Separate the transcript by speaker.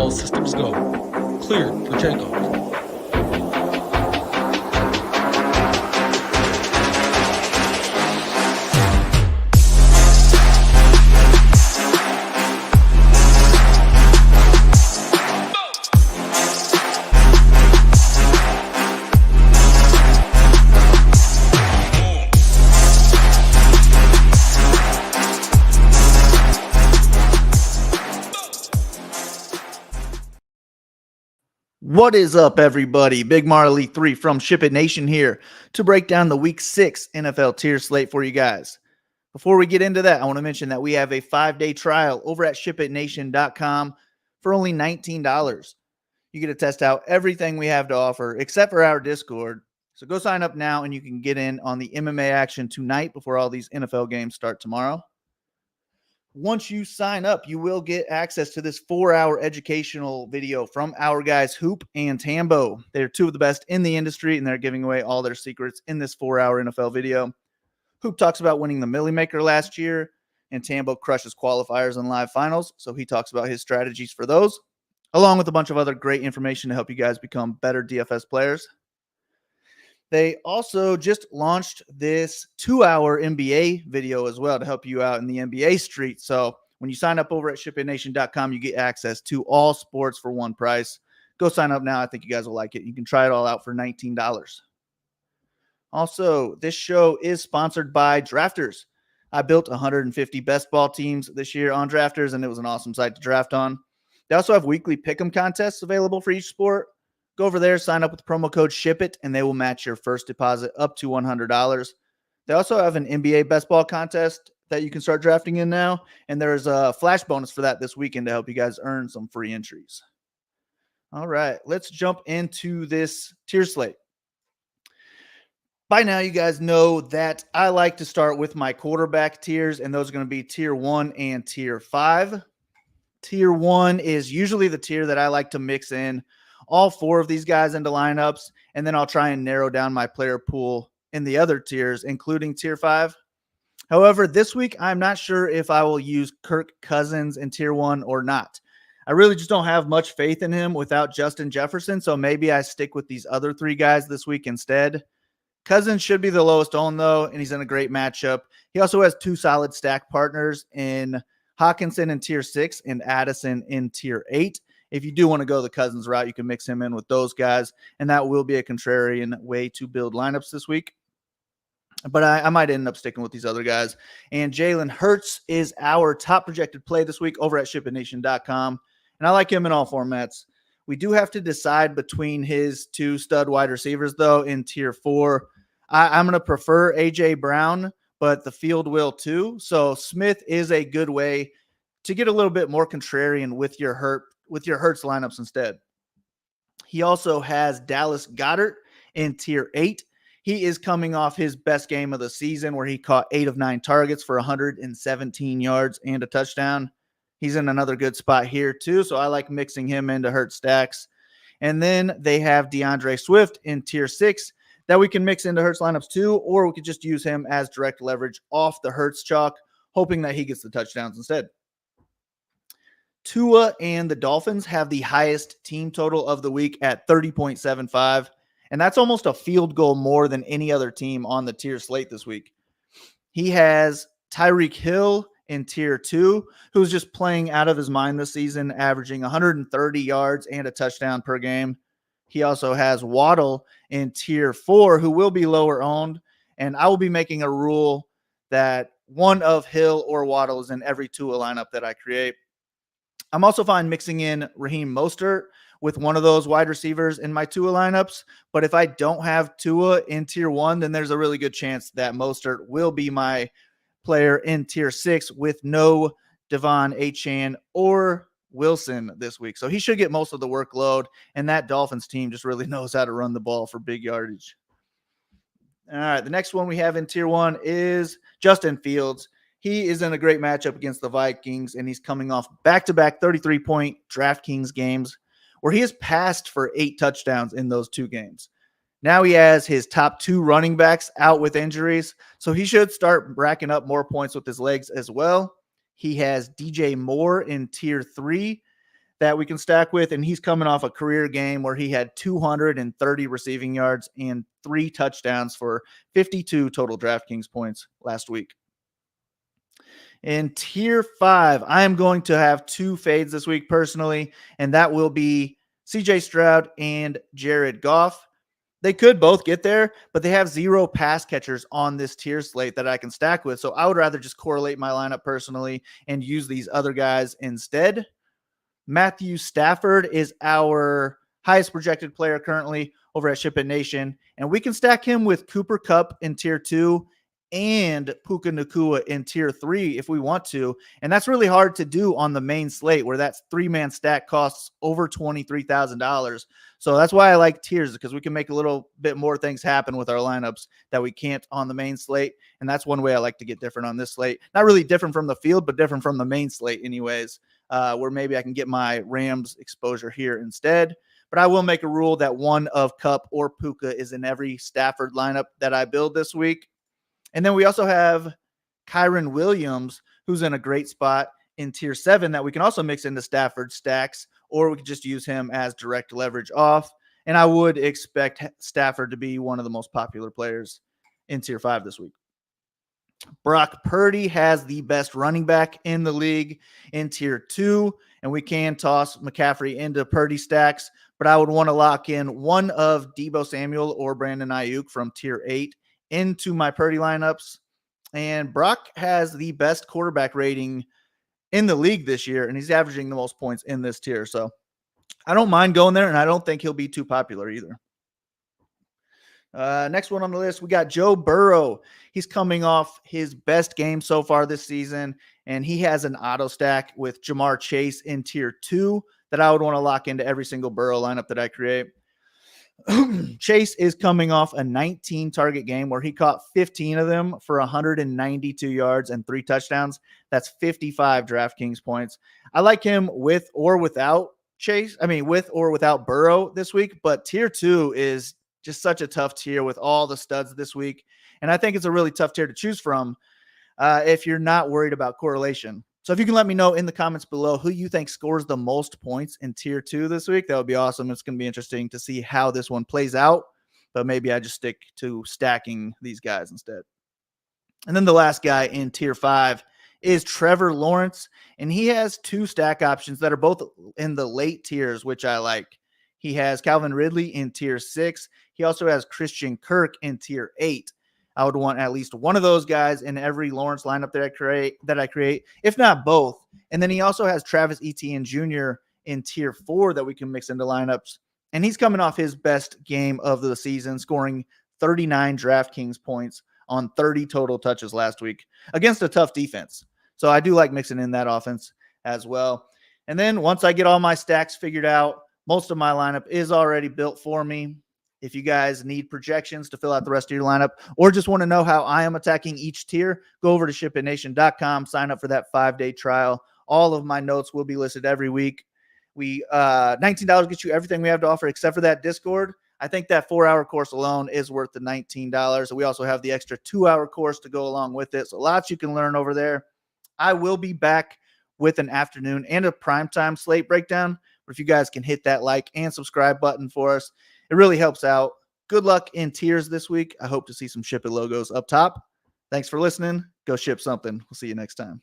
Speaker 1: All systems go. Cleared for takeoff.
Speaker 2: What is up, everybody? Big Marley 3 from SHIPIT Nation here to break down the Week 6 NFL Tiers Slate for you guys. Before we get into that, I want to mention that we have a 5-day trial over at SHIPITNation.com for only $19. You get to test out everything we have to offer except for our Discord. So go sign up now and you can get in on the MMA action tonight before all these NFL games start tomorrow. Once you sign up, you will get access to this 4-hour educational video from our guys Hoop and Tambo. They're two of the best in the industry, and they're giving away all their secrets in this 4-hour NFL video. Hoop talks about winning the Millie Maker last year, and Tambo crushes qualifiers and live finals, so he talks about his strategies for those, along with a bunch of other great information to help you guys become better DFS players. They also just launched this 2-hour NBA video as well to help you out in the NBA street. So when you sign up over at SHIPITNation.com, you get access to all sports for one price. Go sign up now. I think you guys will like it. You can try it all out for $19. Also, this show is sponsored by Drafters. I built 150 best ball teams this year on Drafters, and it was an awesome site to draft on. They also have weekly pick'em contests available for each sport. Go over there, sign up with the promo code SHIPIT, and they will match your first deposit up to $100. They also have an NBA best ball contest that you can start drafting in now, and there's a flash bonus for that this weekend to help you guys earn some free entries. All right, let's jump into this tier slate. By now, you guys know that I like to start with my quarterback tiers, and those are going to be tier 1 and tier 5. Tier 1 is usually the tier that I like to mix in all 4 of these guys into lineups, and then I'll try and narrow down my player pool in the other tiers, including tier 5. However, this week, I'm not sure if I will use Kirk Cousins in tier 1 or not. I really just don't have much faith in him without Justin Jefferson, so maybe I stick with these other 3 guys this week instead. Cousins should be the lowest owned, though, and he's in a great matchup. He also has 2 solid stack partners in Hawkinson in tier 6 and Addison in tier 8. If you do want to go the Cousins route, you can mix him in with those guys, and that will be a contrarian way to build lineups this week. But I might end up sticking with these other guys. And Jalen Hurts is our top projected play this week over at SHIPITNation.com, and I like him in all formats. We do have to decide between his 2 stud wide receivers, though, in tier 4. I'm going to prefer A.J. Brown, but the field will too. So Smith is a good way to get a little bit more contrarian with your Hurts lineups instead. He also has Dallas Goedert in tier 8. He is coming off his best game of the season where he caught 8 of 9 targets for 117 yards and a touchdown. He's in another good spot here too, so I like mixing him into Hurts stacks. And then they have DeAndre Swift in tier 6 that we can mix into Hurts lineups too, or we could just use him as direct leverage off the Hurts chalk, hoping that he gets the touchdowns instead. Tua and the Dolphins have the highest team total of the week at 30.75, and that's almost a field goal more than any other team on the tier slate this week. He has Tyreek Hill in tier 2, who's just playing out of his mind this season, averaging 130 yards and a touchdown per game. He also has Waddle in tier 4, who will be lower owned, and I will be making a rule that one of Hill or Waddle is in every Tua lineup that I create. I'm also fine mixing in Raheem Mostert with one of those wide receivers in my Tua lineups. But if I don't have Tua in tier 1, then there's a really good chance that Mostert will be my player in tier 6 with no Devon Achane or Wilson this week. So he should get most of the workload, and that Dolphins team just really knows how to run the ball for big yardage. All right, the next one we have in tier 1 is Justin Fields. He is in a great matchup against the Vikings, and he's coming off back-to-back 33-point DraftKings games where he has passed for 8 touchdowns in those 2 games. Now he has his top 2 running backs out with injuries, so he should start racking up more points with his legs as well. He has DJ Moore in tier 3. that we can stack with, and he's coming off a career game where he had 230 receiving yards and 3 touchdowns for 52 total DraftKings points last week. In tier 5, I am going to have 2 fades this week personally, and that will be CJ Stroud and Jared Goff. They could both get there, but they have 0 pass catchers on this tier slate that I can stack with. So I would rather just correlate my lineup personally and use these other guys instead. Matthew Stafford is our highest projected player currently over at SHIPIT Nation, and we can stack him with Cooper Kupp in tier 2 and Puka Nacua in tier 3 if we want to. And that's really hard to do on the main slate where that 3-man stack costs over $23,000. So that's why I like tiers, because we can make a little bit more things happen with our lineups that we can't on the main slate. And that's one way I like to get different on this slate. Not really different from the field, but different from the main slate anyways, where maybe I can get my Rams exposure here instead. But I will make a rule that one of Kupp or Puka is in every Stafford lineup that I build this week. And then we also have Kyron Williams, who's in a great spot in tier 7 that we can also mix into Stafford stacks, or we could just use him as direct leverage off. And I would expect Stafford to be one of the most popular players in tier 5 this week. Brock Purdy has the best running back in the league in tier 2, and we can toss McCaffrey into Purdy stacks, but I would want to lock in one of Deebo Samuel or Brandon Ayuk from tier 8 into my Purdy lineups. And Brock has the best quarterback rating in the league this year, and he's averaging the most points in this tier. So I don't mind going there, and I don't think he'll be too popular either. Next one on the list, we got Joe Burrow. He's coming off his best game so far this season, and he has an auto stack with Jamar Chase in tier 2 that I would want to lock into every single Burrow lineup that I create. Chase is coming off a 19 target game where he caught 15 of them for 192 yards and 3 touchdowns. That's 55 DraftKings points. I like him with or without with or without Burrow this week, but tier 2 is just such a tough tier with all the studs this week. And I think it's a really tough tier to choose from if you're not worried about correlation. So if you can let me know in the comments below who you think scores the most points in tier 2 this week, that would be awesome. It's going to be interesting to see how this one plays out, but maybe I just stick to stacking these guys instead. And then the last guy in tier 5 is Trevor Lawrence, and he has 2 stack options that are both in the late tiers, which I like. He has Calvin Ridley in tier 6. He also has Christian Kirk in tier 8. I would want at least one of those guys in every Lawrence lineup that I create, if not both. And then he also has Travis Etienne Jr. in tier 4 that we can mix into lineups. And he's coming off his best game of the season, scoring 39 DraftKings points on 30 total touches last week against a tough defense. So I do like mixing in that offense as well. And then once I get all my stacks figured out, most of my lineup is already built for me. If you guys need projections to fill out the rest of your lineup or just want to know how I am attacking each tier, go over to shipitnation.com, sign up for that 5-day trial. All of my notes will be listed every week. $19 gets you everything we have to offer except for that Discord. I think that 4-hour course alone is worth the $19. We also have the extra 2-hour course to go along with it. So lots you can learn over there. I will be back with an afternoon and a primetime slate breakdown. But if you guys can hit that like and subscribe button for us, it really helps out. Good luck in tiers this week. I hope to see some SHIPIT logos up top. Thanks for listening. Go ship something. We'll see you next time.